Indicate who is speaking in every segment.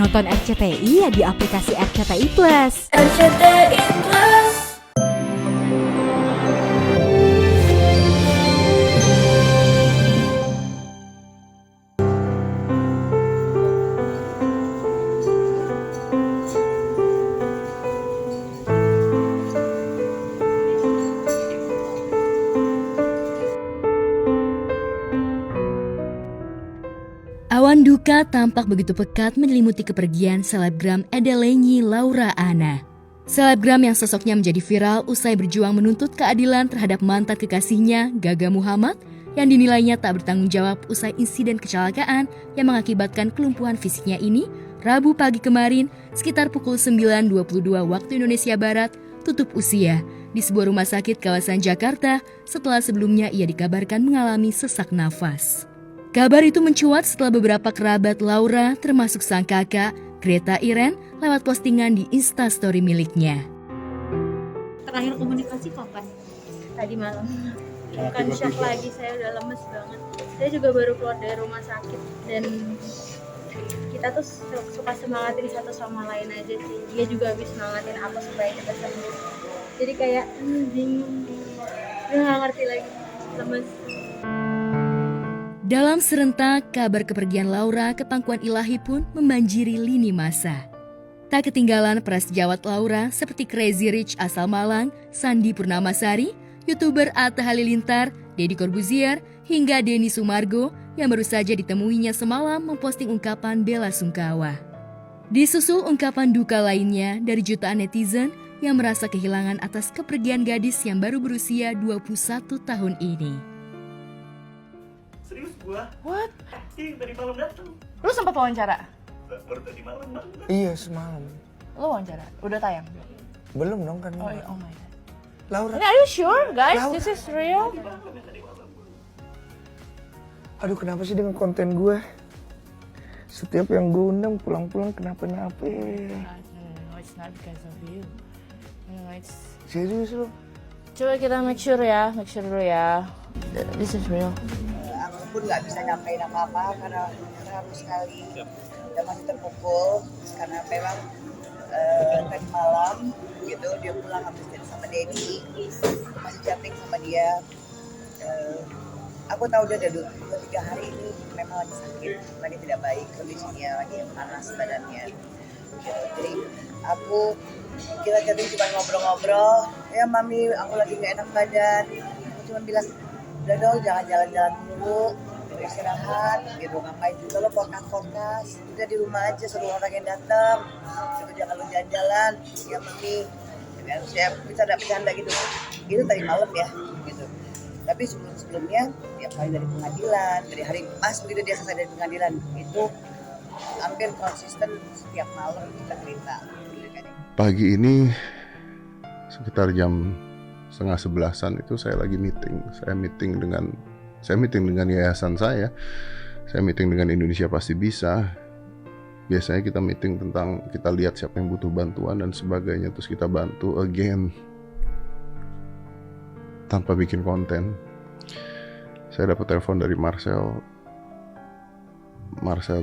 Speaker 1: Nonton RCTI ya di aplikasi RCTI Plus.
Speaker 2: RCTI Plus.
Speaker 3: Awan duka tampak begitu pekat menyelimuti kepergian selebgram Edelenyi Laura Anna. Selebgram yang sosoknya menjadi viral usai berjuang menuntut keadilan terhadap mantan kekasihnya, Gaga Muhammad, yang dinilainya tak bertanggung jawab usai insiden kecelakaan yang mengakibatkan kelumpuhan fisiknya ini, Rabu pagi kemarin, sekitar pukul 9.22 waktu Indonesia Barat, tutup usia di sebuah rumah sakit kawasan Jakarta setelah sebelumnya ia dikabarkan mengalami sesak nafas. Kabar itu mencuat setelah beberapa kerabat Laura, termasuk sang kakak, Greta Iren, lewat postingan di Instastory miliknya.
Speaker 4: Terakhir komunikasi kapan? Tadi malam. Bukan shock lagi, saya udah lemes banget. Saya juga baru keluar dari rumah sakit dan kita tuh suka semangatin satu sama lain aja sih. Dia juga habis semangatin aku supaya kita sembuh. Jadi kayak bingung, udah nggak ngerti lagi, lemes.
Speaker 3: Dalam serentak, kabar kepergian Laura ke pangkuan ilahi pun membanjiri lini masa. Tak ketinggalan para sejawat Laura seperti Crazy Rich asal Malang, Sandi Purnamasari, YouTuber Atta Halilintar, Deddy Corbuzier, hingga Denny Sumargo yang baru saja ditemuinya semalam memposting ungkapan bela sungkawa. Disusul ungkapan duka lainnya dari jutaan netizen yang merasa kehilangan atas kepergian gadis yang baru berusia 21 tahun ini.
Speaker 5: Serius gua?
Speaker 6: What?
Speaker 5: Tadi malam datang.
Speaker 6: Lu sempat wawancara?
Speaker 5: Baru tadi malam banget.
Speaker 7: Iya semalam.
Speaker 6: Lu wawancara? Udah tayang?
Speaker 7: Belum dong kan.
Speaker 6: Oh my god.
Speaker 7: Laura.
Speaker 6: Are you sure guys?
Speaker 7: Laura.
Speaker 6: This is real?
Speaker 7: Aduh kenapa sih dengan konten gue? Setiap yang gue undang pulang-pulang kenapa-napa.
Speaker 6: No, it's not because of you. No, it's...
Speaker 7: Serius lu?
Speaker 6: Coba kita make sure dulu ya. This is real.
Speaker 8: Aku pun nggak bisa nyampein apa-apa karena harus sekali dan masih terpukul karena memang tadi malam gitu dia pulang habis dari sama Denny, masih chatting sama dia. Aku tahu dia udah 2-3 hari ini memang lagi sakit, lagi tidak baik kondisinya, lagi panas badannya. Gitu. Jadi kita chatting cuma ngobrol-ngobrol. Ya mami, aku lagi nggak enak badan. Aku cuma bilang, udah dong jangan jalan-jalan dulu, istirahat gitu, ngapain juga lo podcast, udah di rumah aja suruh orang yang datang, gitu, jangan lo jalan-jalan, ya mami, ya, saya bercanda gitu, itu tadi malam ya, gitu. Tapi sebelumnya tiap hari dari pengadilan, dari hari pas begitu dia selesai dari pengadilan, itu hampir konsisten setiap malam kita cerita.
Speaker 9: Pagi ini sekitar jam 10:30 itu saya lagi meeting. Saya meeting dengan yayasan saya meeting dengan Indonesia Pasti Bisa. Biasanya kita meeting tentang kita lihat siapa yang butuh bantuan dan sebagainya, terus kita bantu again tanpa bikin konten. Saya dapat telepon dari Marcel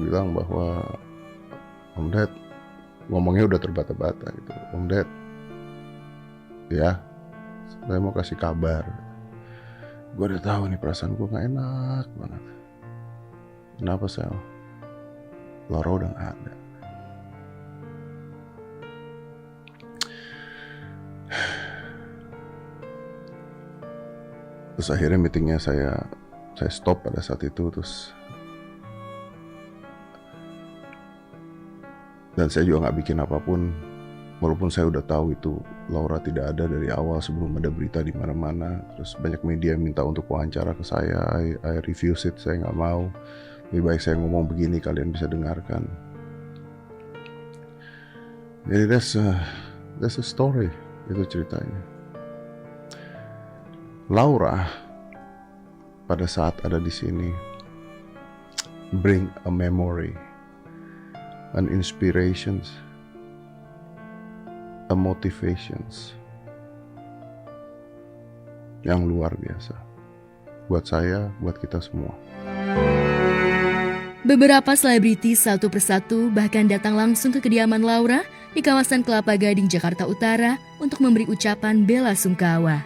Speaker 9: bilang bahwa Om Ded, ngomongnya udah terbata-bata gitu, Om Ded ya, saya mau kasih kabar. Gue udah tahu nih perasaan gue gak enak banget. Kenapa Sel? Laura udah gak ada. Terus akhirnya meetingnya saya stop pada saat itu. Dan saya juga gak bikin apapun. Walaupun saya udah tahu itu Laura tidak ada dari awal sebelum ada berita di mana-mana. Terus banyak media minta untuk wawancara ke saya. I refuse it, saya nggak mau. Lebih baik saya ngomong begini, kalian bisa dengarkan. Jadi that's a story, itu ceritanya. Laura pada saat ada di sini bring a memory, an inspirations, a motivations yang luar biasa buat saya, buat kita semua.
Speaker 3: Beberapa selebritis satu persatu bahkan datang langsung ke kediaman Laura di kawasan Kelapa Gading, Jakarta Utara untuk memberi ucapan bela sungkawa.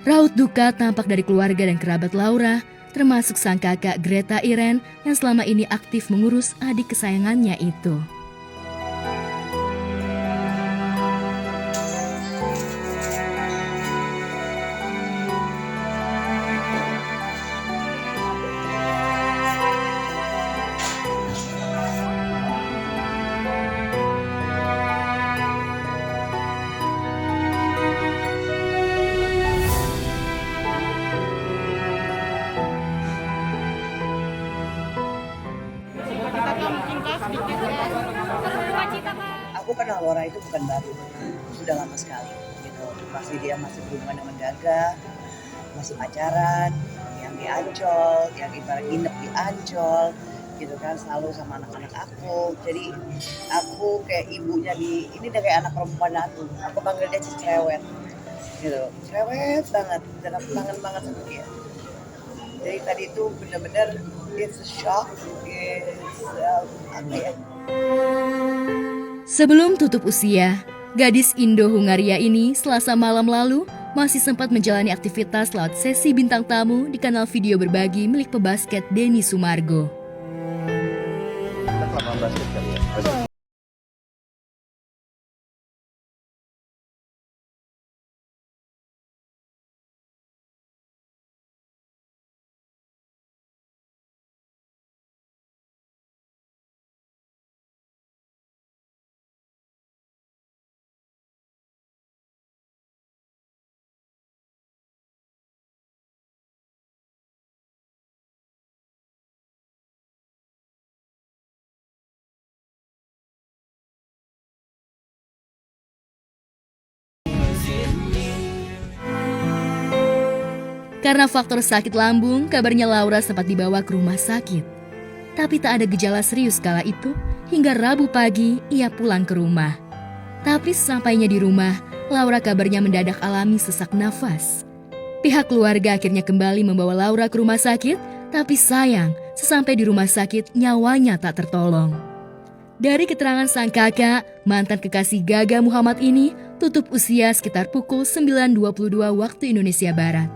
Speaker 3: Raut duka tampak dari keluarga dan kerabat Laura, termasuk sang kakak Greta Iren yang selama ini aktif mengurus adik kesayangannya itu.
Speaker 8: Aku kenal Laura itu bukan baru, sudah lama sekali gitu. Masih dia masih berhubungan dengan Gaga, masih pacaran, yang di Ancol, yang ibarat nginep di Ancol, gitu kan, selalu sama anak-anak aku. Jadi aku kayak ibunya ini udah kayak anak perempuan aku panggil dia cerewet, gitu, cerewet banget, dan aku kangen banget sama dia. Jadi tadi itu benar-benar it's a shock, apa ya?
Speaker 3: Sebelum tutup usia, gadis Indo-Hungaria ini Selasa malam lalu masih sempat menjalani aktivitas lewat sesi bintang tamu di kanal video berbagi milik pebasket Denny Sumargo. Karena faktor sakit lambung, kabarnya Laura sempat dibawa ke rumah sakit. Tapi tak ada gejala serius kala itu, hingga Rabu pagi ia pulang ke rumah. Tapi sesampainya di rumah, Laura kabarnya mendadak alami sesak nafas. Pihak keluarga akhirnya kembali membawa Laura ke rumah sakit, tapi sayang, sesampai di rumah sakit nyawanya tak tertolong. Dari keterangan sang kakak, mantan kekasih Gaga Muhammad ini tutup usia sekitar pukul 9.22 waktu Indonesia Barat.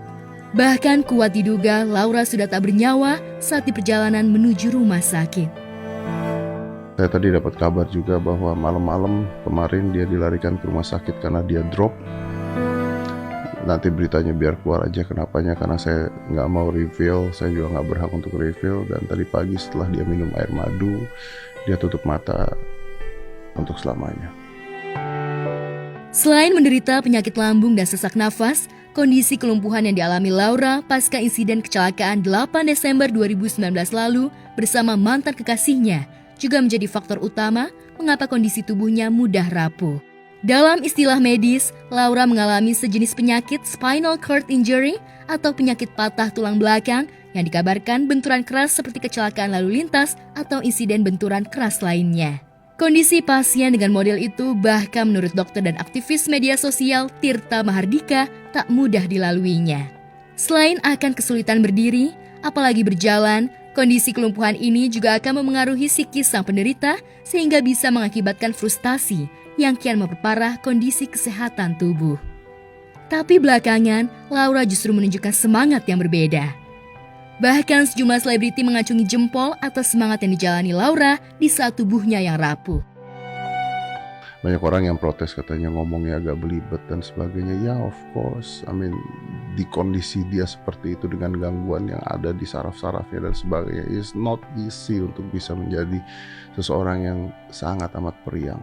Speaker 3: Bahkan kuat diduga Laura sudah tak bernyawa saat di perjalanan menuju rumah sakit.
Speaker 9: Saya tadi dapat kabar juga bahwa malam-malam kemarin dia dilarikan ke rumah sakit karena dia drop. Nanti beritanya biar keluar aja kenapanya, karena saya nggak mau reveal, saya juga nggak berhak untuk reveal. Dan tadi pagi setelah dia minum air madu, dia tutup mata untuk selamanya.
Speaker 3: Selain menderita penyakit lambung dan sesak nafas, kondisi kelumpuhan yang dialami Laura pasca insiden kecelakaan 8 Desember 2019 lalu bersama mantan kekasihnya juga menjadi faktor utama mengapa kondisi tubuhnya mudah rapuh. Dalam istilah medis, Laura mengalami sejenis penyakit spinal cord injury atau penyakit patah tulang belakang yang dikabarkan benturan keras seperti kecelakaan lalu lintas atau insiden benturan keras lainnya. Kondisi pasien dengan model itu bahkan menurut dokter dan aktivis media sosial Tirta Mahardika tak mudah dilaluinya. Selain akan kesulitan berdiri, apalagi berjalan, kondisi kelumpuhan ini juga akan memengaruhi psikis sang penderita sehingga bisa mengakibatkan frustasi yang kian memperparah kondisi kesehatan tubuh. Tapi belakangan, Laura justru menunjukkan semangat yang berbeda. Bahkan sejumlah selebriti mengacungi jempol atas semangat yang dijalani Laura di saat tubuhnya yang rapuh.
Speaker 9: Banyak orang yang protes, katanya ngomongnya agak belibet dan sebagainya. Ya of course, di kondisi dia seperti itu dengan gangguan yang ada di saraf-sarafnya dan sebagainya, it's not easy untuk bisa menjadi seseorang yang sangat amat periang.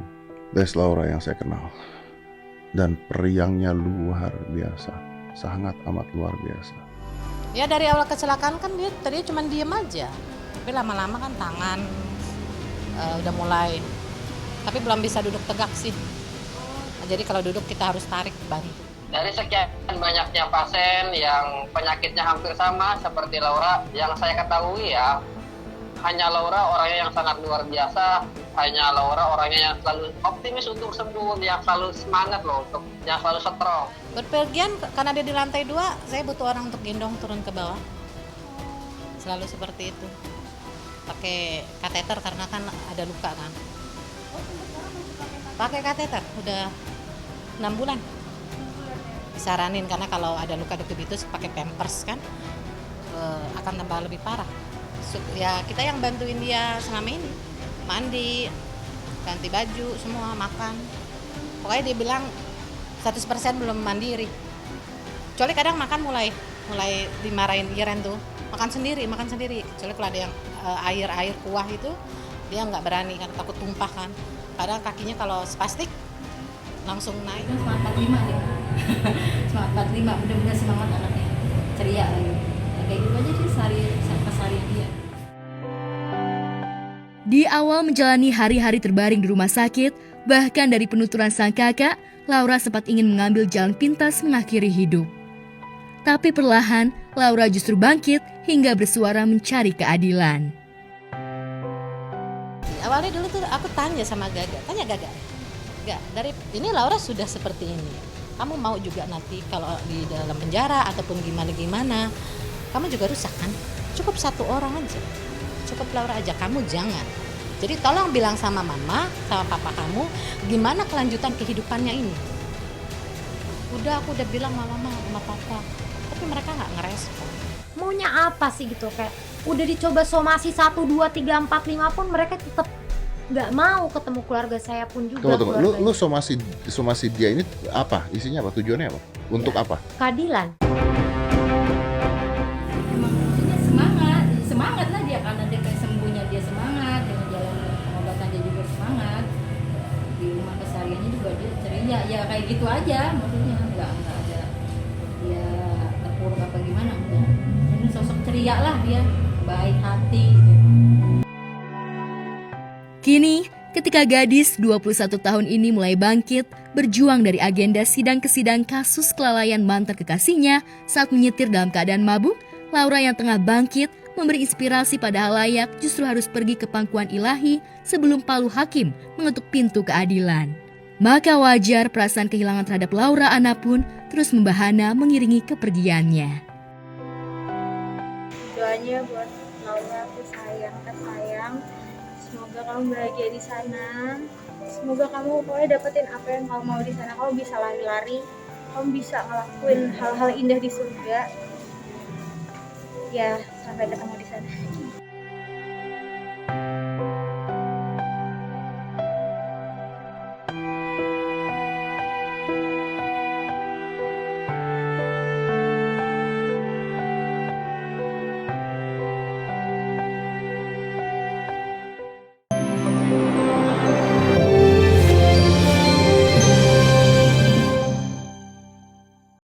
Speaker 9: That's Laura yang saya kenal. Dan periangnya luar biasa, sangat amat luar biasa.
Speaker 10: Ya dari awal kecelakaan kan dia tadinya cuma diem aja, tapi lama-lama kan tangan udah mulai, tapi belum bisa duduk tegak sih. Nah, jadi kalau duduk kita harus tarik bantu.
Speaker 11: Dari sekian banyaknya pasien yang penyakitnya hampir sama seperti Laura, yang saya ketahui ya, hanya Laura orangnya yang sangat luar biasa, hanya Laura orangnya yang selalu optimis untuk sembuh, yang selalu semangat loh, yang selalu strong.
Speaker 10: Berpergian karena dia di lantai 2, saya butuh orang untuk gendong turun ke bawah. Selalu seperti itu. pakai kateter karena kan ada luka kan. Pakai kateter udah 6 bulan. Disaranin karena kalau ada luka defibritus pakai pampers kan akan tambah lebih parah. Ya kita yang bantuin dia selama ini, mandi, ganti baju, semua makan. Pokoknya dia bilang 100% belum mandiri. Kecuali kadang makan mulai dimarahin Iren tuh, makan sendiri. Kecuali kalau ada yang air kuah itu dia nggak berani kan, takut tumpah kan. Kadang kakinya kalau spastik langsung naik.
Speaker 12: Semangat 45 dia. Semangat 45, benar-benar semangat anaknya. Ceria lagi. Ya, kayak gitu aja sih keseharian dia.
Speaker 3: Di awal menjalani hari-hari terbaring di rumah sakit, bahkan dari penuturan sang kakak, Laura sempat ingin mengambil jalan pintas mengakhiri hidup. Tapi perlahan, Laura justru bangkit hingga bersuara mencari keadilan.
Speaker 10: Awalnya dulu tuh aku tanya sama Gaga, Gak, dari ini Laura sudah seperti ini. Kamu mau juga nanti kalau di dalam penjara ataupun gimana, kamu juga rusak kan? Cukup 1 orang aja, cukup Laura aja, kamu jangan. Jadi tolong bilang sama mama, sama papa kamu, gimana kelanjutan kehidupannya ini. Aku udah bilang sama mama, sama papa, tapi mereka nggak ngerespon.
Speaker 1: Maunya apa sih gitu, kayak udah dicoba somasi 1, 2, 3, 4, 5 pun mereka tetap nggak mau ketemu keluarga saya pun juga.
Speaker 9: Tunggu. Lu somasi dia ini apa? Isinya apa? Tujuannya apa? Untuk apa?
Speaker 1: Keadilan.
Speaker 12: Emang semangat lah dia, karena dia kayak sembuhnya dia semangat, dengan jalan pengobatan dia juga semangat, di rumah kesehariannya juga dia ceria, ya kayak gitu aja maksudnya, nggak ada dia terpuruk apa gimana, enggak. Ini sosok ceria lah dia, baik hati gitu.
Speaker 3: Kini, ketika gadis 21 tahun ini mulai bangkit, berjuang dari agenda sidang ke sidang kasus kelalaian mantan kekasihnya saat menyetir dalam keadaan mabuk, Laura yang tengah bangkit memberi inspirasi pada halayak justru harus pergi ke pangkuan ilahi sebelum palu hakim mengetuk pintu keadilan. Maka wajar perasaan kehilangan terhadap Laura Anna pun terus membahana mengiringi kepergiannya.
Speaker 4: Doanya buat Laura, aku sayang. Semoga kamu bahagia di sana. Semoga kamu pokoknya dapetin apa yang kamu mau di sana. Kamu bisa lari-lari, kamu bisa ngelakuin hal-hal indah di surga. Ya, sampai ketemu di sana.